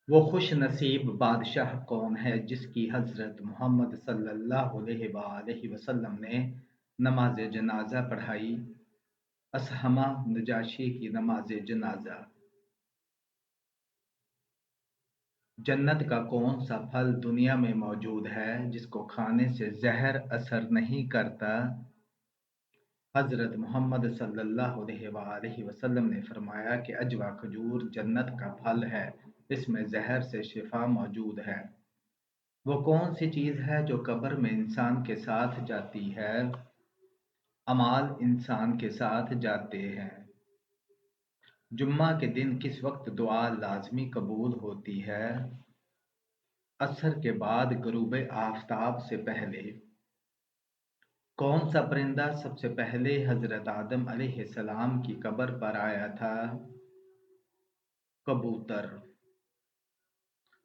وہ خوش نصیب بادشاہ کون ہے جس کی حضرت محمد صلی اللہ علیہ وآلہ وسلم نے نماز جنازہ پڑھائی؟ اسہمہ نجاشی کی نماز جنازہ۔ جنت کا کون سا پھل دنیا میں موجود ہے جس کو کھانے سے زہر اثر نہیں کرتا؟ حضرت محمد صلی اللہ علیہ وآلہ وسلم نے فرمایا کہ عجوا کھجور جنت کا پھل ہے، اس میں زہر سے شفا موجود ہے۔ وہ کون سی چیز ہے جو قبر میں انسان کے ساتھ جاتی ہے؟ اعمال انسان کے ساتھ جاتے ہیں۔ جمعہ کے دن کس وقت دعا لازمی قبول ہوتی ہے؟ عصر کے بعد غروب آفتاب سے پہلے۔ کون سا پرندہ سب سے پہلے حضرت آدم علیہ السلام کی قبر پر آیا تھا؟ کبوتر۔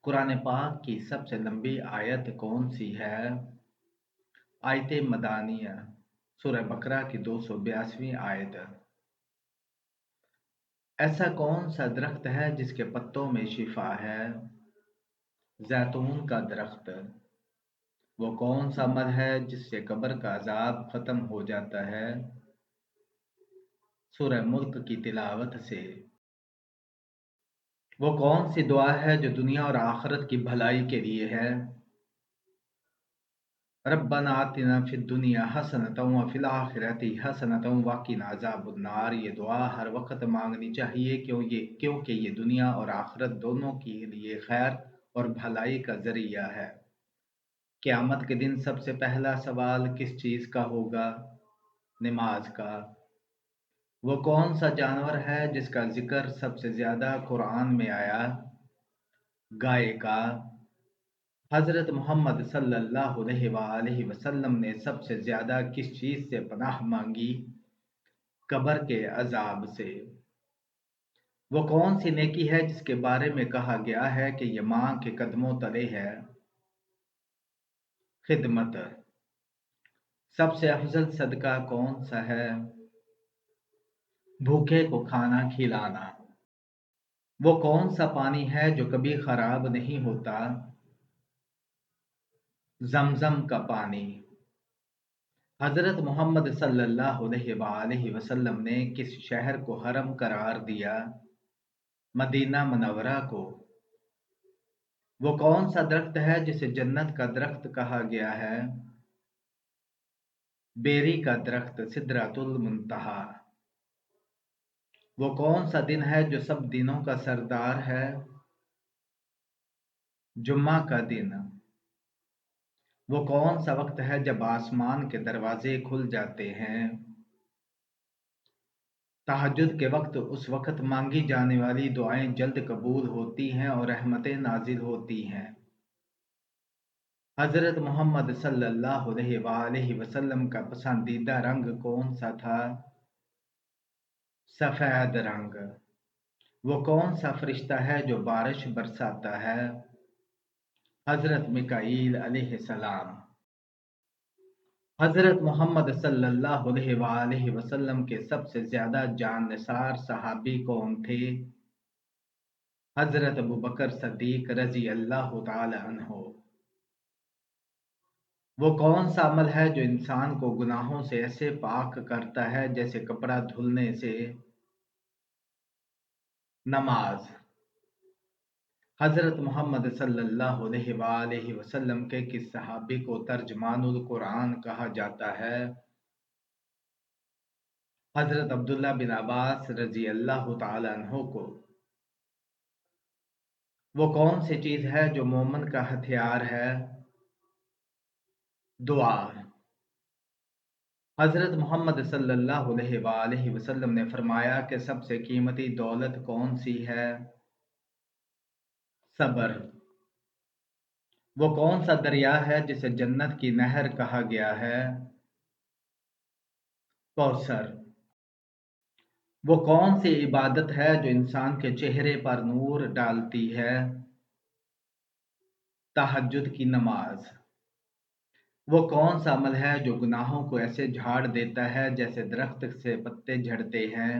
قرآن پاک کی سب سے لمبی آیت کون سی ہے؟ آیت مدانیہ، سورہ بقرہ کی 282ویں آیت۔ ایسا کون سا درخت ہے جس کے پتوں میں شفا ہے؟ زیتون کا درخت۔ وہ کون سا عمل ہے جس سے قبر کا عذاب ختم ہو جاتا ہے؟ سورہ ملک کی تلاوت سے۔ وہ کون سی دعا ہے جو دنیا اور آخرت کی بھلائی کے لیے ہے؟ ربنا آتنا فی الدنیا حسنۃ وفی الآخرۃ حسنۃ وقنا عذاب النار۔ یہ دعا ہر وقت مانگنی چاہیے کیونکہ یہ دنیا اور آخرت دونوں کے لیے خیر اور بھلائی کا ذریعہ ہے۔ قیامت کے دن سب سے پہلا سوال کس چیز کا ہوگا؟ نماز کا۔ وہ کون سا جانور ہے جس کا ذکر سب سے زیادہ قرآن میں آیا؟ گائے کا۔ حضرت محمد صلی اللہ علیہ وآلہ وسلم نے سب سے زیادہ کس چیز سے پناہ مانگی؟ قبر کے عذاب سے۔ وہ کون سی نیکی ہے جس کے بارے میں کہا گیا ہے کہ یہ ماں کے قدموں تلے ہے؟ خدمت۔ سب سے افضل صدقہ کون سا ہے؟ بھوکے کو کھانا کھلانا۔ وہ کون سا پانی ہے جو کبھی خراب نہیں ہوتا؟ زمزم کا پانی۔ حضرت محمد صلی اللہ علیہ وآلہ وسلم نے کس شہر کو حرم قرار دیا؟ مدینہ منورہ کو۔ وہ کون سا درخت ہے جسے جنت کا درخت کہا گیا ہے؟ بیری کا درخت سدرۃ المنتہا۔ وہ کون سا دن ہے جو سب دنوں کا سردار ہے؟ جمعہ کا دن۔ وہ کون سا وقت ہے جب آسمان کے دروازے کھل جاتے ہیں؟ تہجد کے وقت۔ اس وقت مانگی جانے والی دعائیں جلد قبول ہوتی ہیں اور رحمتیں نازل ہوتی ہیں۔ حضرت محمد صلی اللہ علیہ وآلہ وسلم کا پسندیدہ رنگ کون سا تھا؟ سفید رنگ۔ وہ کون سا فرشتہ ہے جو بارش برساتا ہے؟ حضرت میکائیل علیہ السلام۔ حضرت محمد صلی اللہ علیہ وآلہ وسلم کے سب سے زیادہ جان نثار صحابی کون تھے؟ حضرت ابوبکر صدیق رضی اللہ تعالی عنہ۔ وہ کون سا عمل ہے جو انسان کو گناہوں سے ایسے پاک کرتا ہے جیسے کپڑا دھلنے سے؟ نماز۔ حضرت محمد صلی اللہ علیہ وآلہ وسلم کے کس صحابی کو ترجمان القرآن کہا جاتا ہے؟ حضرت عبداللہ بن عباس رضی اللہ تعالی عنہ کو۔ وہ کون سی چیز ہے جو مومن کا ہتھیار ہے؟ دعا۔ حضرت محمد صلی اللہ علیہ وآلہ وسلم نے فرمایا کہ سب سے قیمتی دولت کون سی ہے؟ صبر۔ وہ کون سا دریا ہے جسے جنت کی نہر کہا گیا ہے؟ کوثر۔ وہ کون سی عبادت ہے جو انسان کے چہرے پر نور ڈالتی ہے؟ تہجد کی نماز۔ وہ کون سا عمل ہے جو گناہوں کو ایسے جھاڑ دیتا ہے جیسے درخت سے پتے جھڑتے ہیں؟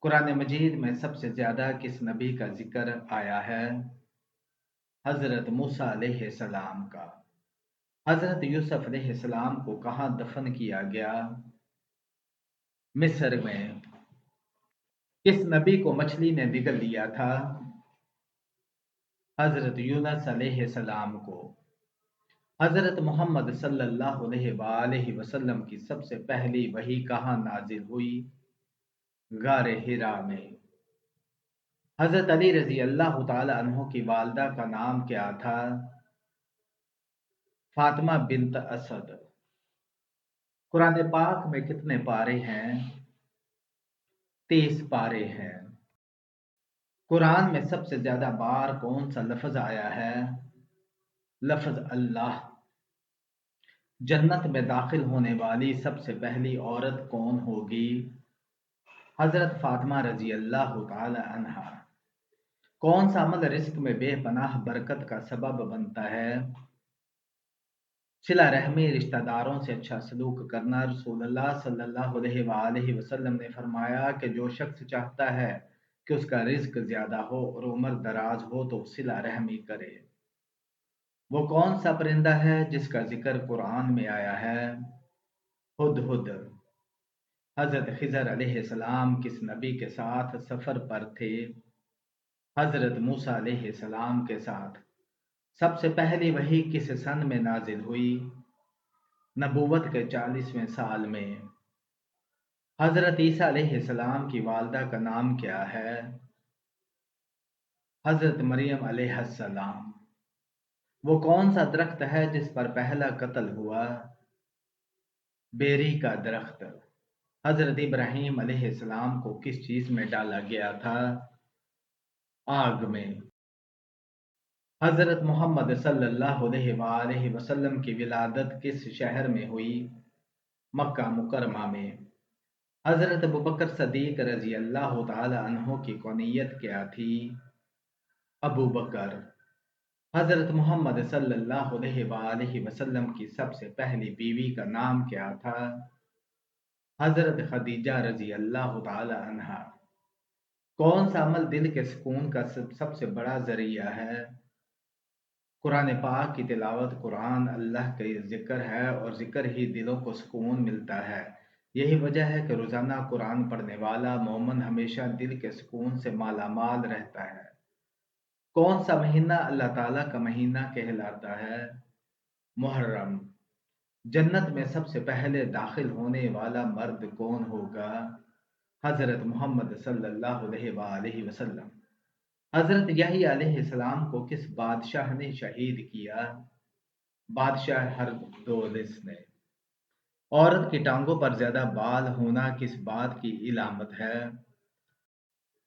قرآن مجید میں سب سے زیادہ کس نبی کا ذکر آیا ہے؟ حضرت موسیٰ علیہ السلام کا۔ حضرت یوسف علیہ السلام کو کہاں دفن کیا گیا؟ مصر میں۔ کس نبی کو مچھلی نے نگل لیا تھا؟ حضرت یونس علیہ السلام کو۔ حضرت محمد صلی اللہ علیہ وآلہ وسلم کی سب سے پہلی وحی کہاں نازل ہوئی؟ غار حرا میں۔ حضرت علی رضی اللہ تعالی عنہ کی والدہ کا نام کیا تھا؟ فاطمہ بنت اسد۔ قرآن پاک میں کتنے پارے ہیں؟ 30 پارے ہیں۔ قرآن میں سب سے زیادہ بار کون سا لفظ آیا ہے؟ لفظ اللہ۔ جنت میں داخل ہونے والی سب سے پہلی عورت کون ہوگی؟ حضرت فاطمہ رضی اللہ تعالی عنہا۔ کون سا عمل رزق میں بے پناہ برکت کا سبب بنتا ہے؟ صلہ رحمی، رشتہ داروں سے اچھا سلوک کرنا۔ رسول اللہ صلی اللہ علیہ وآلہ وسلم نے فرمایا کہ جو شخص چاہتا ہے کہ اس کا رزق زیادہ ہو اور عمر دراز ہو تو صلہ رحمی کرے۔ وہ کون سا پرندہ ہے جس کا ذکر قرآن میں آیا ہے؟ ہدہد۔ حضرت خضر علیہ السلام کس نبی کے ساتھ سفر پر تھے؟ حضرت موسیٰ علیہ السلام کے ساتھ۔ سب سے پہلی وحی کس سن میں نازل ہوئی؟ نبوت کے 40ویں سال میں۔ حضرت عیسیٰ علیہ السلام کی والدہ کا نام کیا ہے؟ حضرت مریم علیہ السلام۔ وہ کون سا درخت ہے جس پر پہلا قتل ہوا؟ بیری کا درخت۔ حضرت ابراہیم علیہ السلام کو کس چیز میں ڈالا گیا تھا؟ آگ میں۔ حضرت محمد صلی اللہ علیہ وآلہ وسلم کی ولادت کس شہر میں ہوئی؟ مکہ مکرمہ میں۔ حضرت ابوبکر صدیق رضی اللہ تعالی عنہ کی کنیت کیا تھی؟ ابو بکر۔ حضرت محمد صلی اللہ علیہ وآلہ وسلم کی سب سے پہلی بیوی کا نام کیا تھا؟ حضرت خدیجہ رضی اللہ تعالی عنہا۔ کون سا عمل دل کے سکون کا سب سے بڑا ذریعہ ہے؟ قرآن پاک کی تلاوت۔ قرآن اللہ کا ذکر ہے اور ذکر ہی دلوں کو سکون ملتا ہے۔ یہی وجہ ہے کہ روزانہ قرآن پڑھنے والا مومن ہمیشہ دل کے سکون سے مالا مال رہتا ہے۔ کون سا مہینہ اللہ تعالیٰ کا مہینہ کہلاتا ہے؟ محرم۔ جنت میں سب سے پہلے داخل ہونے والا مرد کون ہوگا؟ حضرت محمد صلی اللہ علیہ وآلہ وسلم۔ حضرت یحییٰ علیہ السلام کو کس بادشاہ نے شہید کیا؟ بادشاہ ہردولس نے۔ عورت کی ٹانگوں پر زیادہ بال ہونا کس بات کی علامت ہے؟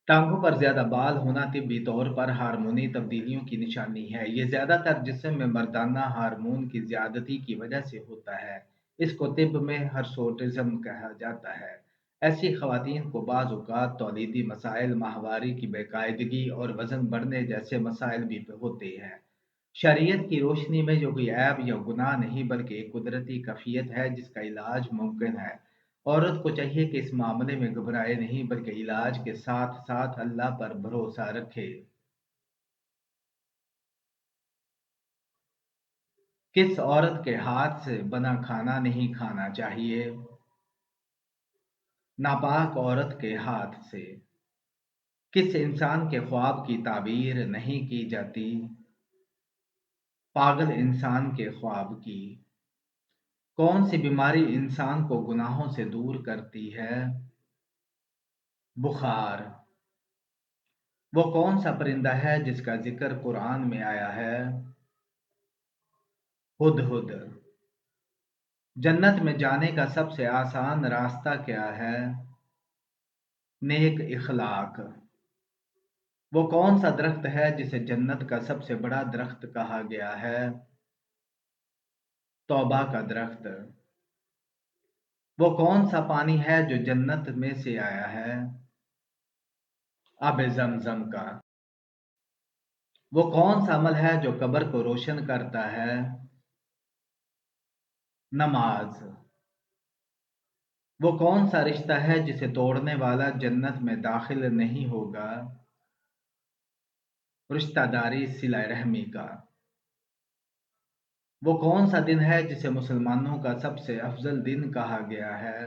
ٹانگوں پر زیادہ بال ہونا طبی طور پر ہارمونی تبدیلیوں کی نشانی ہے۔ یہ زیادہ تر جسم میں مردانہ ہارمون کی زیادتی کی وجہ سے ہوتا ہے۔ اس کو طب میں ہرسوٹزم کہا جاتا ہے۔ ایسی خواتین کو بعض اوقات تولیدی مسائل، ماہواری کی بے قاعدگی اور وزن بڑھنے جیسے مسائل بھی ہوتے ہیں۔ شریعت کی روشنی میں یہ کوئی عیب یا گناہ نہیں بلکہ ایک قدرتی کیفیت ہے جس کا علاج ممکن ہے۔ عورت کو چاہیے کہ اس معاملے میں گھبرائے نہیں بلکہ علاج کے ساتھ ساتھ اللہ پر بھروسہ رکھے۔ کس عورت کے ہاتھ سے بنا کھانا نہیں کھانا چاہیے؟ ناپاک عورت کے ہاتھ سے۔ کس انسان کے خواب کی تعبیر نہیں کی جاتی؟ پاگل انسان کے خواب کی۔ کون سی بیماری انسان کو گناہوں سے دور کرتی ہے؟ بخار۔ وہ کون سا پرندہ ہے جس کا ذکر قرآن میں آیا ہے؟ ہدہد۔ جنت میں جانے کا سب سے آسان راستہ کیا ہے؟ نیک اخلاق۔ وہ کون سا درخت ہے جسے جنت کا سب سے بڑا درخت کہا گیا ہے؟ توبہ کا درخت۔ وہ کون سا پانی ہے جو جنت میں سے آیا ہے؟ آب زمزم کا۔ وہ کون سا عمل ہے جو قبر کو روشن کرتا ہے؟ نماز۔ وہ کون سا رشتہ ہے جسے توڑنے والا جنت میں داخل نہیں ہوگا؟ رشتہ داری صلہ رحمی کا۔ وہ کون سا دن ہے جسے مسلمانوں کا سب سے افضل دن کہا گیا ہے؟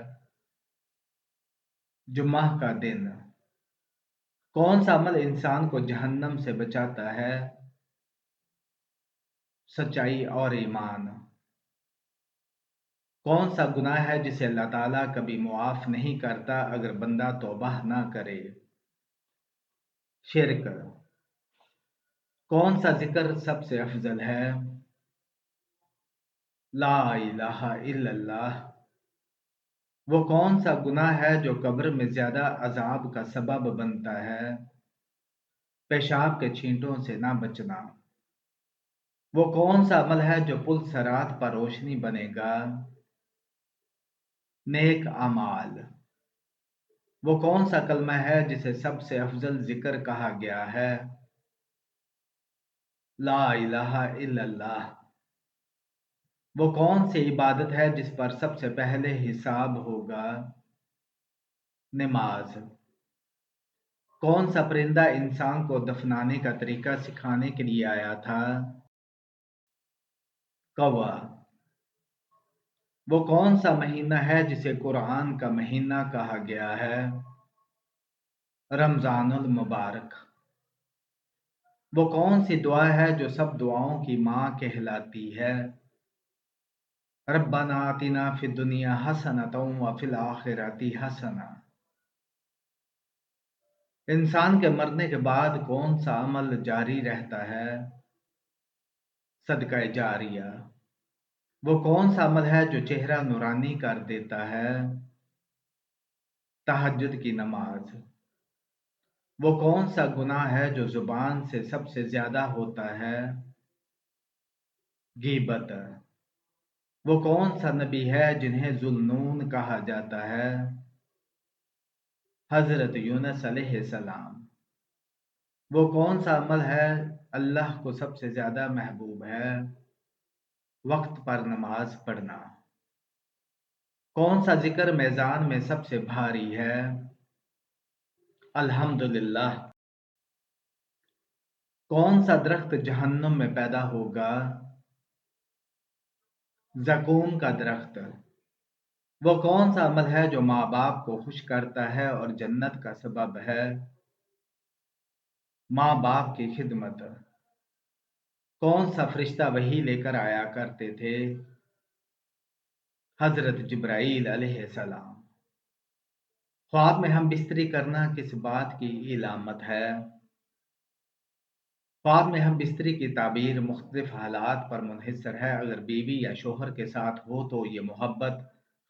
جمعہ کا دن۔ کون سا عمل انسان کو جہنم سے بچاتا ہے؟ سچائی اور ایمان۔ کون سا گناہ ہے جسے اللہ تعالیٰ کبھی معاف نہیں کرتا اگر بندہ توبہ نہ کرے؟ شرک۔ کون سا ذکر سب سے افضل ہے؟ لا الہ الا اللہ۔ وہ کون سا گناہ ہے جو قبر میں زیادہ عذاب کا سبب بنتا ہے؟ پیشاب کے چھینٹوں سے نہ بچنا۔ وہ کون سا عمل ہے جو پل صراط پر روشنی بنے گا؟ نیک اعمال۔ وہ کون سا کلمہ ہے جسے سب سے افضل ذکر کہا گیا ہے؟ لا الہ الا اللہ۔ وہ کون سی عبادت ہے جس پر سب سے پہلے حساب ہوگا؟ نماز۔ کون سا پرندہ انسان کو دفنانے کا طریقہ سکھانے کے لیے آیا تھا؟ کوا۔ وہ کون سا مہینہ ہے جسے قرآن کا مہینہ کہا گیا ہے؟ رمضان المبارک۔ وہ کون سی دعا ہے جو سب دعاؤں کی ماں کہلاتی ہے؟ ربنا آتنا فی الدنیا حسنۃ وفی الآخرۃ حسنہ۔ انسان کے مرنے کے بعد کون سا عمل جاری رہتا ہے؟ صدقہ جاریہ۔ وہ کون سا عمل ہے جو چہرہ نورانی کر دیتا ہے؟ تہجد کی نماز۔ وہ کون سا گناہ ہے جو زبان سے سب سے زیادہ ہوتا ہے؟ غیبت۔ وہ کون سا نبی ہے جنہیں ذوالنون کہا جاتا ہے؟ حضرت یونس علیہ السلام۔ وہ کون سا عمل ہے اللہ کو سب سے زیادہ محبوب ہے؟ وقت پر نماز پڑھنا۔ کون سا ذکر میزان میں سب سے بھاری ہے؟ الحمدللہ۔ کون سا درخت جہنم میں پیدا ہوگا؟ زقوم کا درخت۔ وہ کون سا عمل ہے جو ماں باپ کو خوش کرتا ہے اور جنت کا سبب ہے؟ ماں باپ کی خدمت۔ کون سا فرشتہ وحی لے کر آیا کرتے تھے؟ حضرت جبرائیل علیہ السلام۔ خواب میں ہم بستری کرنا کس بات کی علامت ہے؟ خواب میں ہم بستری کی تعبیر مختلف حالات پر منحصر ہے۔ اگر بیوی یا شوہر کے ساتھ ہو تو یہ محبت،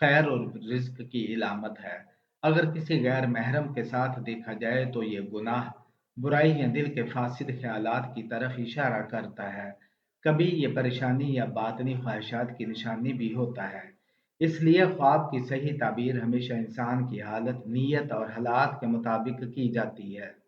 خیر اور رزق کی علامت ہے۔ اگر کسی غیر محرم کے ساتھ دیکھا جائے تو یہ گناہ، برائی یا دل کے فاسد خیالات کی طرف اشارہ کرتا ہے۔ کبھی یہ پریشانی یا باطنی خواہشات کی نشانی بھی ہوتا ہے۔ اس لیے خواب کی صحیح تعبیر ہمیشہ انسان کی حالت، نیت اور حالات کے مطابق کی جاتی ہے۔